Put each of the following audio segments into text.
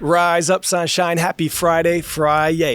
Rise up, sunshine. Happy Friday.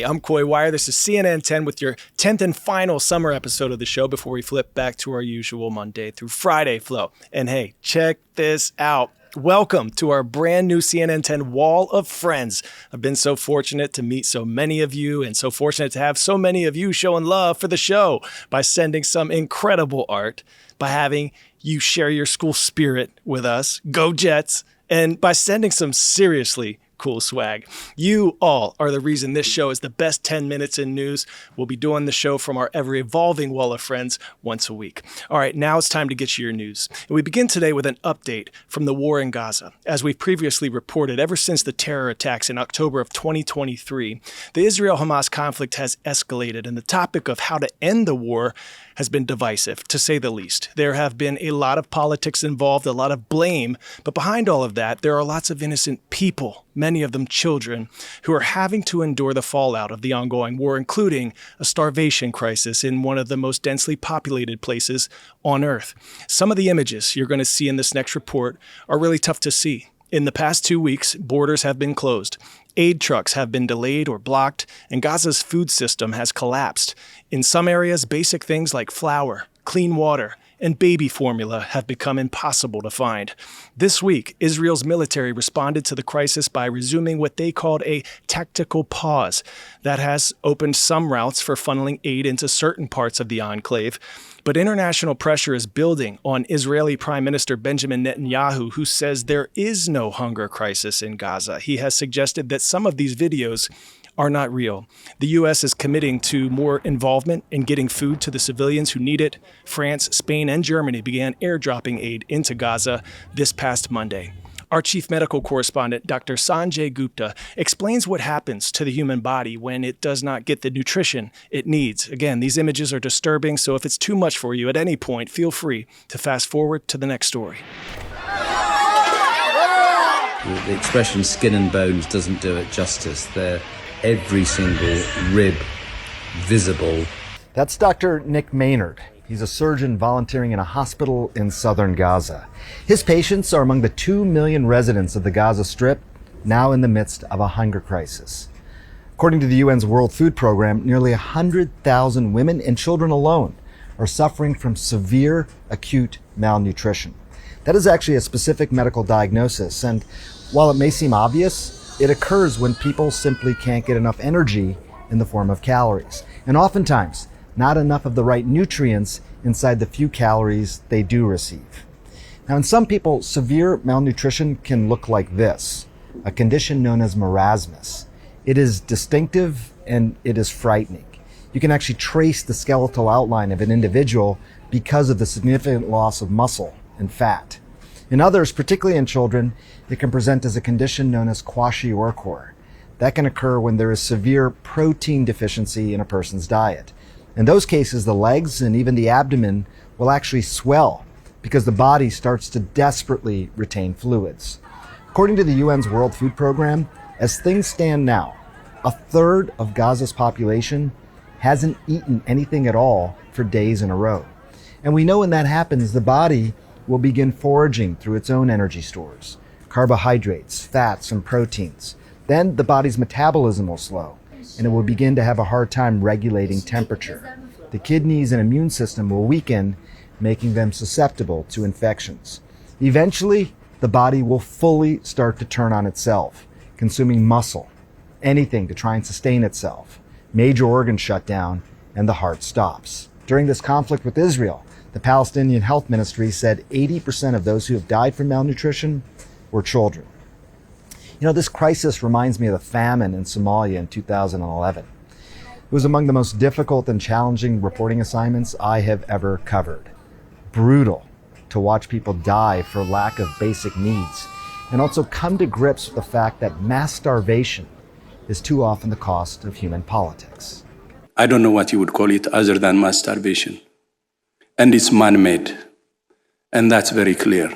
I'm Coy Wire. This is CNN 10 with your 10th and final summer episode of the show before we flip back to our usual Monday through Friday flow. And hey, check this out. Welcome to our brand new CNN 10 Wall of Friends. I've been so fortunate to meet so many of you and so fortunate to have so many of you showing love for the show by sending some incredible art, by having you share your school spirit with us, go Jets, and by sending some seriously cool swag. You all are the reason this show is the best 10 minutes in news. We'll be doing the show from our ever-evolving wall of friends once a week. All right, now it's time to get you your news. And we begin today with an update from the war in Gaza. As we've previously reported, ever since the terror attacks in October of 2023, the Israel-Hamas conflict has escalated, and the topic of how to end the war has been divisive, to say the least. There have been a lot of politics involved, a lot of blame, but behind all of that, there are lots of innocent people, many of them children, who are having to endure the fallout of the ongoing war, including a starvation crisis in one of the most densely populated places on Earth. Some of the images you're going to see in this next report are really tough to see. In the past 2 weeks, borders have been closed. Aid trucks have been delayed or blocked, and Gaza's food system has collapsed. In some areas, basic things like flour, clean water, and baby formula have become impossible to find. This week, Israel's military responded to the crisis by resuming what they called a tactical pause that has opened some routes for funneling aid into certain parts of the enclave. But international pressure is building on Israeli Prime Minister Benjamin Netanyahu, who says there is no hunger crisis in Gaza. He has suggested that some of these videos are not real. The U.S. is committing to more involvement in getting food to the civilians who need it. France, Spain, and Germany began airdropping aid into Gaza this past Monday. Our chief medical correspondent, Dr. Sanjay Gupta, explains what happens to the human body when it does not get the nutrition it needs. Again, these images are disturbing, so if it's too much for you at any point, feel free to fast forward to the next story. The expression skin and bones doesn't do it justice. They're every single rib visible. That's Dr. Nick Maynard. He's a surgeon volunteering in a hospital in southern Gaza. His patients are among the 2 million residents of the Gaza Strip, now in the midst of a hunger crisis. According to the UN's World Food Program, nearly 100,000 women and children alone are suffering from severe acute malnutrition. That is actually a specific medical diagnosis, and while it may seem obvious, it occurs when people simply can't get enough energy in the form of calories, and oftentimes not enough of the right nutrients inside the few calories they do receive. Now, in some people, severe malnutrition can look like this, a condition known as marasmus. It is distinctive and it is frightening. You can actually trace the skeletal outline of an individual because of the significant loss of muscle and fat. In others, particularly in children, it can present as a condition known as kwashiorkor. That can occur when there is severe protein deficiency in a person's diet. In those cases, the legs and even the abdomen will actually swell because the body starts to desperately retain fluids. According to the UN's World Food Program, as things stand now, a third of Gaza's population hasn't eaten anything at all for days in a row. And we know when that happens, the body will begin foraging through its own energy stores, carbohydrates, fats, and proteins. Then the body's metabolism will slow, and it will begin to have a hard time regulating temperature. The kidneys and immune system will weaken, making them susceptible to infections. Eventually, the body will fully start to turn on itself, consuming muscle, anything to try and sustain itself. Major organs shut down, and the heart stops. During this conflict with Israel, the Palestinian Health Ministry said 80% of those who have died from malnutrition were children. You know, this crisis reminds me of the famine in Somalia in 2011. It was among the most difficult and challenging reporting assignments I have ever covered. Brutal to watch people die for lack of basic needs, and also come to grips with the fact that mass starvation is too often the cost of human politics. I don't know what you would call it other than mass starvation. And it's man-made. And that's very clear.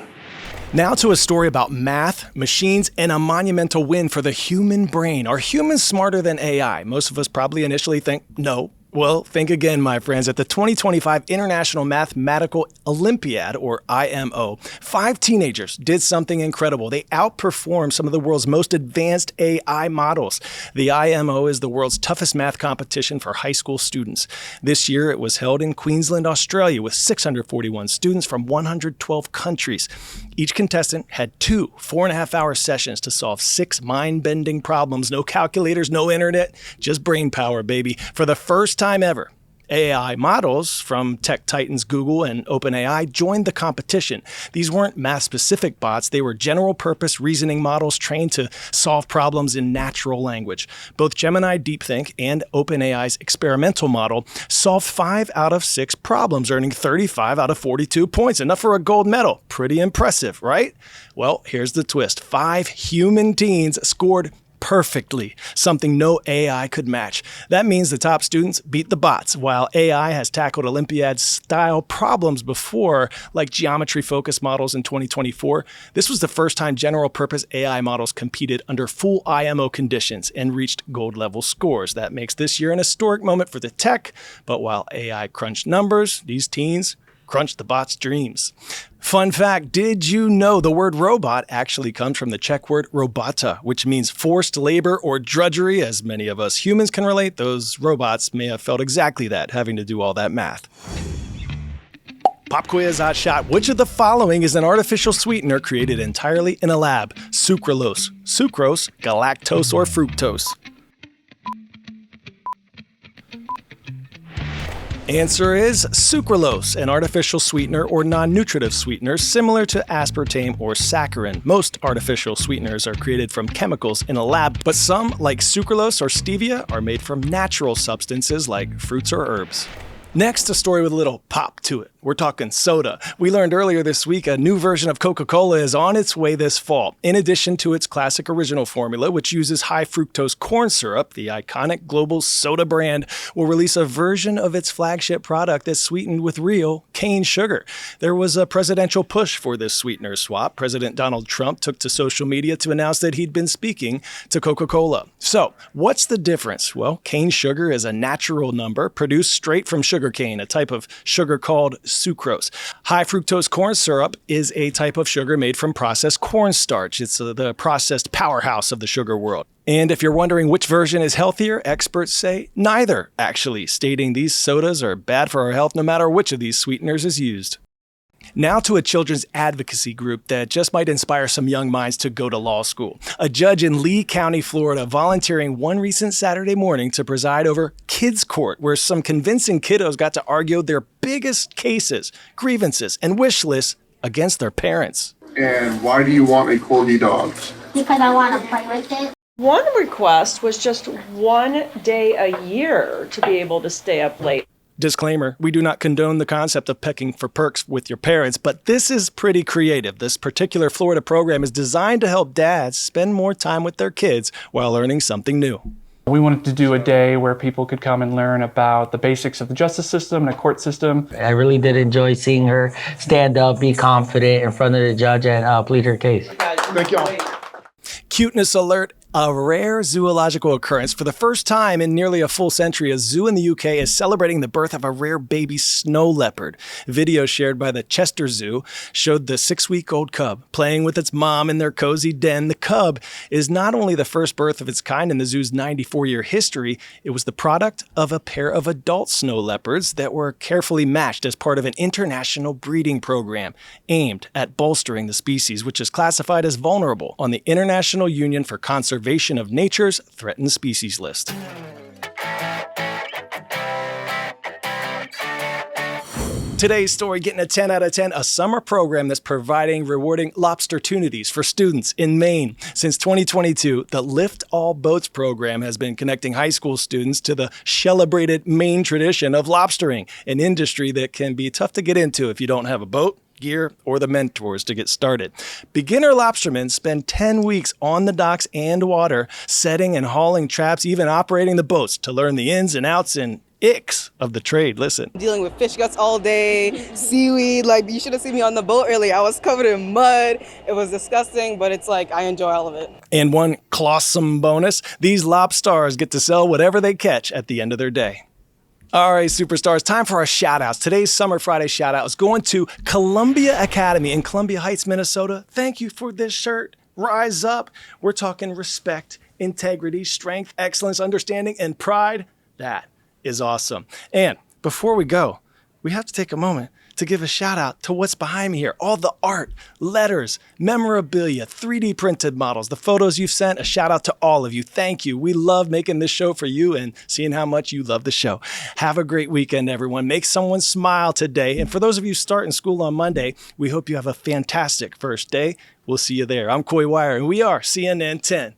Now to a story about math, machines, and a monumental win for the human brain. Are humans smarter than AI? Most of us probably initially think, no, Well, think again, my friends. At the 2025 International Mathematical Olympiad, or IMO, 5 teenagers did something incredible. They outperformed some of the world's most advanced AI models. The IMO is the world's toughest math competition for high school students. This year, it was held in Queensland, Australia, with 641 students from 112 countries. Each contestant had 2 4.5-hour sessions to solve 6 mind-bending problems. No calculators, no internet, just brain power, baby. For the first time ever, AI models from tech titans Google and OpenAI joined the competition. These weren't math-specific bots. They were general-purpose reasoning models trained to solve problems in natural language. Both Gemini DeepThink and OpenAI's experimental model solved 5 out of 6 problems, earning 35 out of 42 points, enough for a gold medal. Pretty impressive, right? Well, here's the twist. 5 human teens scored perfectly, something no AI could match. That means the top students beat the bots. While AI has tackled Olympiad-style problems before, like geometry-focused models in 2024, this was the first time general-purpose AI models competed under full IMO conditions and reached gold-level scores. That makes this year an historic moment for the tech, but while AI crunched numbers, these teens crunched the bots' dreams. Fun fact, did you know the word robot actually comes from the Czech word robota, which means forced labor or drudgery? As many of us humans can relate, those robots may have felt exactly that, having to do all that math. Pop quiz hot shot. Which of the following is an artificial sweetener created entirely in a lab? Sucralose, sucrose, galactose, or fructose? Answer is sucralose, an artificial sweetener or non-nutritive sweetener similar to aspartame or saccharin. Most artificial sweeteners are created from chemicals in a lab, but some, like sucralose or stevia, are made from natural substances like fruits or herbs. Next, a story with a little pop to it. We're talking soda. We learned earlier this week a new version of Coca-Cola is on its way this fall. In addition to its classic original formula, which uses high fructose corn syrup, the iconic global soda brand will release a version of its flagship product that's sweetened with real cane sugar. There was a presidential push for this sweetener swap. President Donald Trump took to social media to announce that he'd been speaking to Coca-Cola. So, what's the difference? Well, cane sugar is a natural number produced straight from sugarcane, a type of sugar called sucrose. High fructose corn syrup is a type of sugar made from processed cornstarch. It's the processed powerhouse of the sugar world. And if you're wondering which version is healthier, experts say neither, actually, stating these sodas are bad for our health no matter which of these sweeteners is used. Now to a children's advocacy group that just might inspire some young minds to go to law school. A judge in Lee County, Florida, volunteering one recent Saturday morning to preside over kids' court, where some convincing kiddos got to argue their biggest cases, grievances, and wish lists against their parents. And why do you want a corgi dog? Because I want to play with it. One request was just one day a year to be able to stay up late. Disclaimer, we do not condone the concept of pecking for perks with your parents, but this is pretty creative. This particular Florida program is designed to help dads spend more time with their kids while learning something new. We wanted to do a day where people could come and learn about the basics of the justice system and a court system. I really did enjoy seeing her stand up, be confident in front of the judge, and plead her case. Thank y'all. Cuteness alert. A rare zoological occurrence. For the first time in nearly a full century, a zoo in the UK is celebrating the birth of a rare baby snow leopard. Video shared by the Chester Zoo showed the 6-week-old cub playing with its mom in their cozy den. The cub is not only the first birth of its kind in the zoo's 94-year history, it was the product of a pair of adult snow leopards that were carefully matched as part of an international breeding program aimed at bolstering the species, which is classified as vulnerable on the International Union for Conservation of Nature's Threatened Species list. Today's story getting a 10 out of 10, a summer program that's providing rewarding lobstertunities for students in Maine. Since 2022, the Lift All Boats program has been connecting high school students to the celebrated Maine tradition of lobstering, an industry that can be tough to get into if you don't have a boat, gear, or the mentors to get started. Beginner lobstermen spend 10 weeks on the docks and water, setting and hauling traps, even operating the boats to learn the ins and outs and icks of the trade. Listen. Dealing with fish guts all day, seaweed, like you should have seen me on the boat earlier. I was covered in mud. It was disgusting, but it's like I enjoy all of it. And one clawsome bonus, these lobsters get to sell whatever they catch at the end of their day. All right, superstars, time for our shout outs. Today's Summer Friday shout out is going to Columbia Academy in Columbia Heights, Minnesota. Thank you for this shirt. Rise up. We're talking respect, integrity, strength, excellence, understanding, and pride. That is awesome. And before we go, we have to take a moment to give a shout out to what's behind me here. All the art, letters, memorabilia, 3D printed models, the photos you've sent. A shout out to all of you. Thank you. We love making this show for you and seeing how much you love the show. Have a great weekend, everyone. Make someone smile today. And for those of you starting school on Monday, we hope you have a fantastic first day. We'll see you there. I'm Coy Wire, and we are CNN 10.